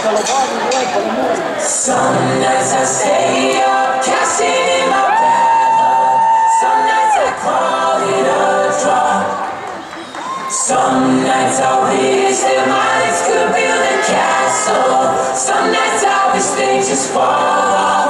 Some nights I stay up, cashing in my bad luck. Some nights I call it a draw. Some nights I wish that my legs could build a castle. Some nights I wish they just fall off.